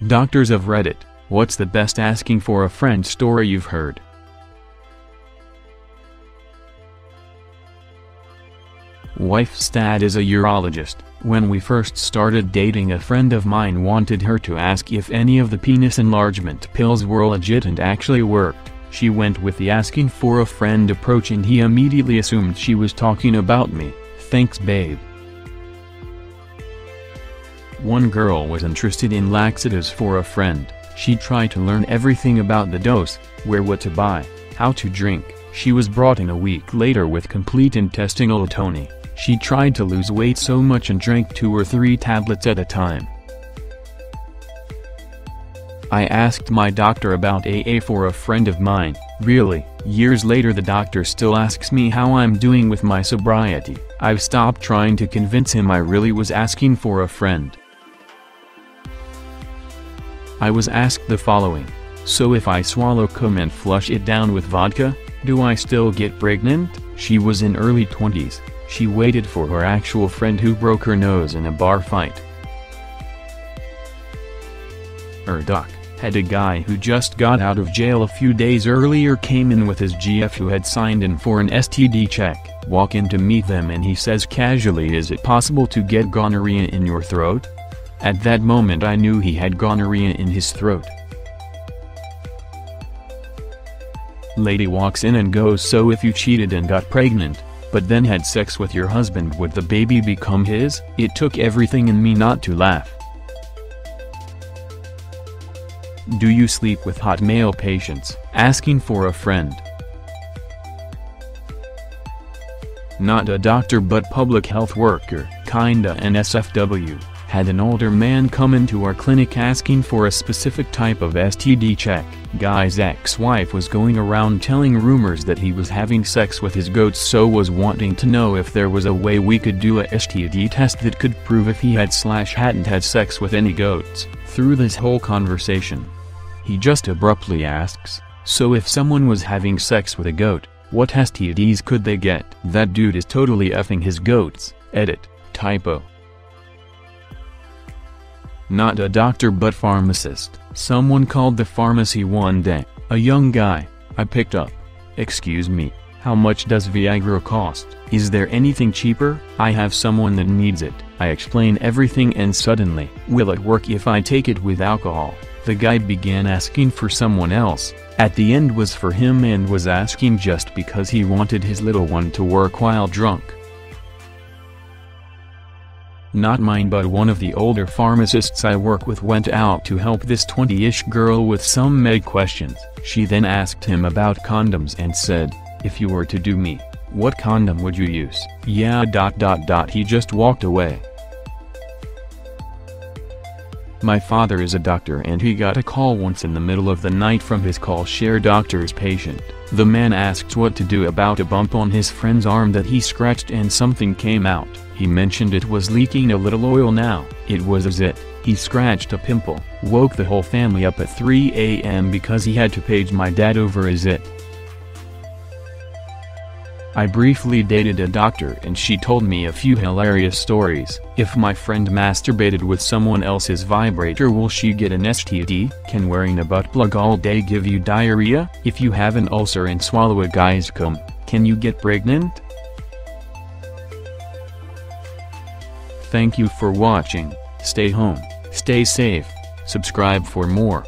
Doctors of Reddit, what's the best asking for a friend story you've heard? Wife's dad is a urologist. When we first started dating, a friend of mine wanted her to ask if any of the penis enlargement pills were legit and actually worked. She went with the asking for a friend approach and he immediately assumed she was talking about me. Thanks babe. One girl was interested in laxatives for a friend. She tried to learn everything about the dose, what to buy, how to drink. She was brought in a week later with complete intestinal atony. She tried to lose weight so much and drank 2 or 3 tablets at a time. I asked my doctor about AA for a friend of mine. Really, years later the doctor still asks me how I'm doing with my sobriety. I've stopped trying to convince him I really was asking for a friend. I was asked the following: so if I swallow cum and flush it down with vodka, do I still get pregnant? She was in early 20s. She waited for her actual friend who broke her nose in a bar fight. Her doc had a guy who just got out of jail a few days earlier came in with his GF who had signed in for an STD check. Walk in to meet them and he says casually, "Is it possible to get gonorrhea in your throat?" At that moment I knew he had gonorrhea in his throat. Lady walks in and goes, "So if you cheated and got pregnant, but then had sex with your husband, would the baby become his?" It took everything in me not to laugh. Do you sleep with hot male patients? Asking for a friend. Not a doctor but public health worker, kinda an SFW, had an older man come into our clinic asking for a specific type of STD check. Guy's ex-wife was going around telling rumors that he was having sex with his goats, so was wanting to know if there was a way we could do a STD test that could prove if he hadn't had sex with any goats. Through this whole conversation, he just abruptly asks, "So if someone was having sex with a goat, what STDs could they get?" That dude is totally effing his goats. Edit. Typo. Not a doctor but pharmacist. Someone called the pharmacy one day. A young guy. I picked up. "Excuse me, how much does Viagra cost? Is there anything cheaper? I have someone that needs it." I explain everything and suddenly, "Will it work if I take it with alcohol?" The guy began asking for someone else. At the end was for him and was asking just because he wanted his little one to work while drunk. Not mine but one of the older pharmacists I work with went out to help this 20-ish girl with some med questions. She then asked him about condoms and said, "If you were to do me, what condom would you use?" Yeah. He just walked away. My father is a doctor and he got a call once in the middle of the night from his call share doctor's patient. The man asked what to do about a bump on his friend's arm that he scratched and something came out. He mentioned it was leaking a little oil now. It was a zit. He scratched a pimple. Woke the whole family up at 3 a.m. because he had to page my dad over a zit. I briefly dated a doctor and she told me a few hilarious stories. If my friend masturbated with someone else's vibrator, will she get an STD? Can wearing a butt plug all day give you diarrhea? If you have an ulcer and swallow a guy's cum, can you get pregnant? Thank you for watching. Stay home, stay safe, subscribe for more.